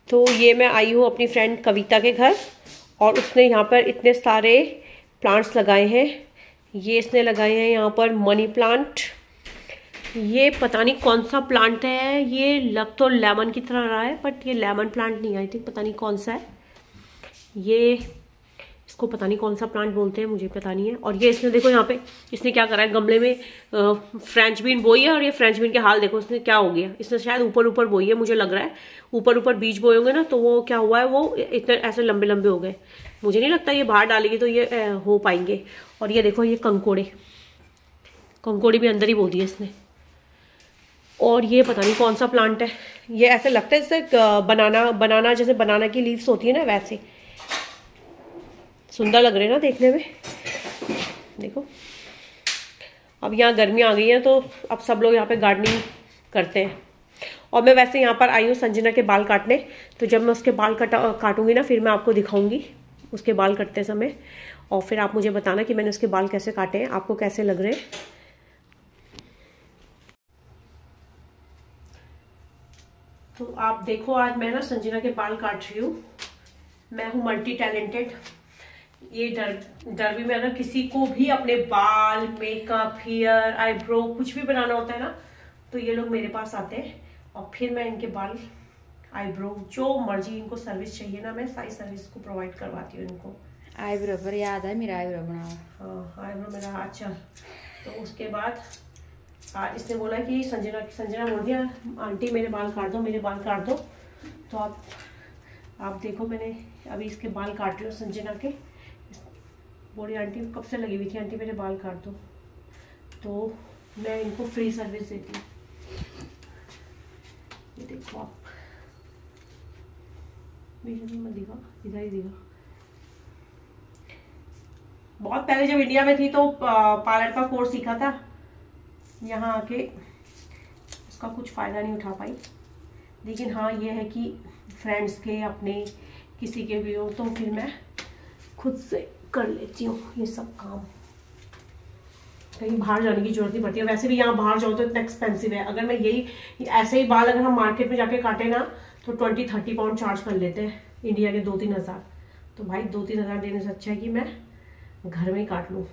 तो ये मैं आई हूँ अपनी फ्रेंड कविता के घर, और उसने यहाँ पर इतने सारे प्लांट्स लगाए हैं। ये इसने लगाए हैं यहाँ पर मनी प्लांट। ये पता नहीं कौन सा प्लांट है, ये लग तो लेमन की तरह रहा है, बट ये लेमन प्लांट नहीं, आई थिंक पता नहीं कौन सा है ये, इसको पता नहीं कौन सा प्लांट बोलते हैं, मुझे पता नहीं है। और ये इसने देखो यहाँ पे इसने क्या करा है, गमले में फ्रेंच बीन बोई है, और ये फ्रेंच बीन के हाल देखो इसने क्या हो गया, इसने शायद ऊपर ऊपर बोई है, मुझे लग रहा है ऊपर ऊपर बीज बोए होंगे ना, तो वो क्या हुआ है, वो इतने ऐसे लंबे लंबे हो गए। मुझे नहीं लगता ये बाहर डालेगी तो ये हो पाएंगे। और ये देखो ये कंकोड़े भी अंदर ही बो दिए इसने। और ये पता नहीं कौन सा प्लांट है, ये ऐसे लगता है जैसे बनाना जैसे बनाना की लीव्स होती है ना, वैसे सुंदर लग रहे हैं ना देखने में। देखो अब यहाँ गर्मी आ गई है तो अब सब लोग यहाँ पे गार्डनिंग करते हैं। और मैं वैसे यहाँ पर आई हूँ संजना के बाल काटने, तो जब मैं उसके बाल काटूंगी ना, फिर मैं आपको दिखाऊंगी उसके बाल कटते समय, और फिर आप मुझे बताना कि मैंने उसके बाल कैसे काटे हैं, आपको कैसे लग रहे हैं। तो आप देखो आज मैं ना संजना के बाल काट रही हूँ। मैं हूँ मल्टी टैलेंटेड। ये डरबी में अगर किसी को भी अपने बाल, मेकअप, हेयर, आईब्रो कुछ भी बनाना होता है ना, तो ये लोग मेरे पास आते हैं, और फिर मैं इनके बाल, आईब्रो, जो मर्जी इनको सर्विस चाहिए ना, मैं सारी सर्विस को प्रोवाइड करवाती हूँ इनको। आईब्रो पर याद है मेरा आईब्रो बनाओ। हाँ आईब्रो मेरा हाथ चल। तो उसके बाद इसने बोला कि संजना बोल दिया आंटी मेरे बाल काट दो, मेरे बाल काट दो। तो आप देखो मैंने अभी इसके बाल काट रही हूँ संजना के। बोली आंटी कब से लगी हुई थी, आंटी मेरे बाल काट दो। तो मैं इनको फ्री सर्विस देती हूँ। ये देखो आप, मत दिखा, इधर ही दिखा। बहुत पहले जब इंडिया में थी तो पार्लर का कोर्स सीखा था, यहाँ आके उसका कुछ फायदा नहीं उठा पाई। लेकिन हाँ ये है कि फ्रेंड्स के, अपने किसी के भी हो, तो फिर मैं खुद से कर लेती हूँ ये सब काम। कहीं बाहर जाने की जरूरत नहीं पड़ती है। वैसे भी यहाँ बाहर जाओ तो इतना एक्सपेंसिव है। अगर मैं यही ऐसे ही बाल अगर हम मार्केट में जाके काटे ना, तो 20-30 पाउंड चार्ज कर लेते हैं, इंडिया के 2-3 हज़ार। तो भाई 2-3 हज़ार देने से अच्छा है कि मैं घर में ही काट लूँ।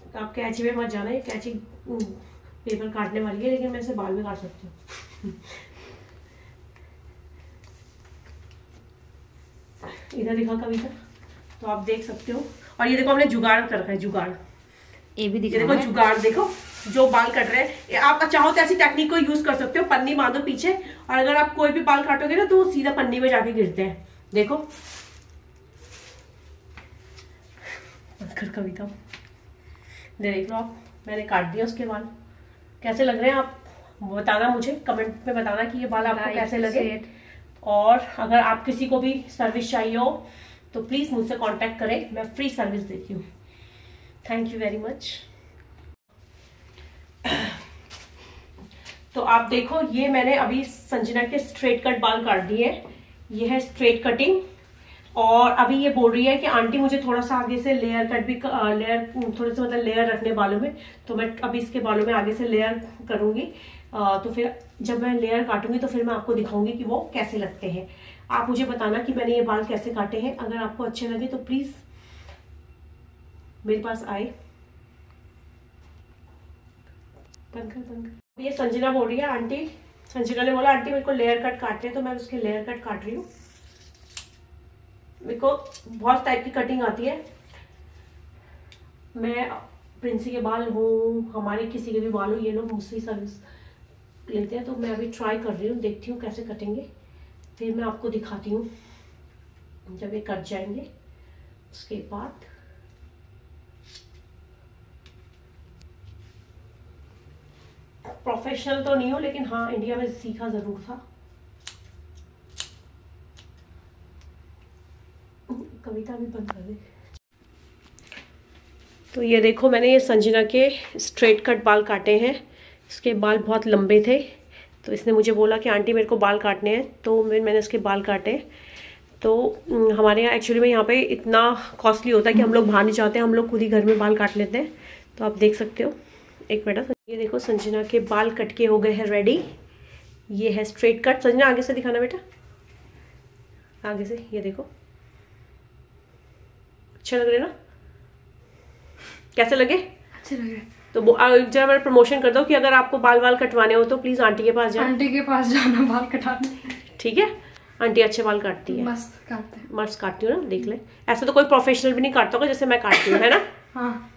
तो आप कैंची में मत जाना, ये कैंची पेपर काटने वाली है, लेकिन मैं इसे बाल में काट सकती हूँ। इधर दिखा कविता, तो आप देख सकते हो। और ये देखो हमने जुगाड़ कर रखा है, जुगाड़ ये भी देखो, जुगाड़ देखो जो बाल कट रहे हैं। आप चाहो तो ऐसी टेक्निक को यूज कर सकते हो, पन्नी बांधो पीछे, और अगर आप कोई भी बाल काटोगे ना तो सीधा पन्नी में जाके गिरते हैं। देखो कविता देख लो आप, मैंने काट दिया उसके बाल। कैसे लग रहे हैं आप बताना, मुझे कमेंट में बताना कि ये बाल आपको कैसे लगे। और अगर आप किसी को भी सर्विस चाहिए हो तो प्लीज मुझसे कांटेक्ट करें, मैं फ्री सर्विस देती हूँ। Thank you very much. तो आप देखो ये मैंने अभी संजना के स्ट्रेट कट बाल काट दिए। ये है स्ट्रेट कटिंग। और अभी ये बोल रही है कि आंटी मुझे थोड़ा सा आगे से लेयर कट भी, थोड़े से मतलब लेयर रखने बालों में, तो मैं अभी इसके बालों में आगे से लेयर करूंगी। तो फिर जब मैं लेयर काटूंगी तो फिर मैं आपको दिखाऊंगी कि वो कैसे लगते हैं। आप मुझे बताना कि मैंने ये बाल कैसे काटे हैं। अगर आपको अच्छे लगे तो प्लीज मेरे पास आए। ये संजना बोल रही है आंटी, संजना ने बोला आंटी मेरे को लेयर कट काटने हैं, तो मैं उसके लेयर कट काट रही हूँ। मेरे को बहुत टाइप की कटिंग आती है। मैं प्रिंसी के बाल हूँ, हमारे किसी के भी बाल हो, ये लोग मुझसे सर्विस लेते हैं। तो मैं अभी ट्राई कर रही हूँ, देखती हूँ कैसे कटेंगे, फिर मैं आपको दिखाती हूँ जब ये कट जाएंगे। उसके बाद प्रोफेशनल तो नहीं हूँ, लेकिन हाँ इंडिया में सीखा जरूर था। कविता भी बंद कर दे। तो ये देखो मैंने ये संजना के स्ट्रेट कट बाल काटे हैं। इसके बाल बहुत लंबे थे, तो इसने मुझे बोला कि आंटी मेरे को बाल काटने हैं, तो मैंने इसके बाल काटे। तो हमारे यहाँ एक्चुअली में यहाँ पे इतना कॉस्टली होता है कि हम लोग बाहर नहीं जाते हैं, हम लोग खुद ही घर में बाल काट लेते हैं। तो आप देख सकते हो एक मिनट। ये देखो संजना के बाल कट के हो गए हैं रेडी। ये है स्ट्रेट कट। संजना आगे से दिखाना बेटा, आगे से। ये देखो अच्छे लग रहे ना? कैसे लगे? अच्छे लग रहे। तो जरा मैं प्रमोशन कर दो कि अगर आपको बाल वाल कटवाने हो तो प्लीज आंटी के पास जाओ। आंटी के पास जाना बाल कटाने। ठीक है, आंटी अच्छे बाल काटती है। मस्त काटते हैं। मस्त काटती हूँ ना, देख ले। ऐसे तो कोई प्रोफेशनल भी नहीं काटता होगा जैसे मैं काटती हूँ, है ना? हाँ।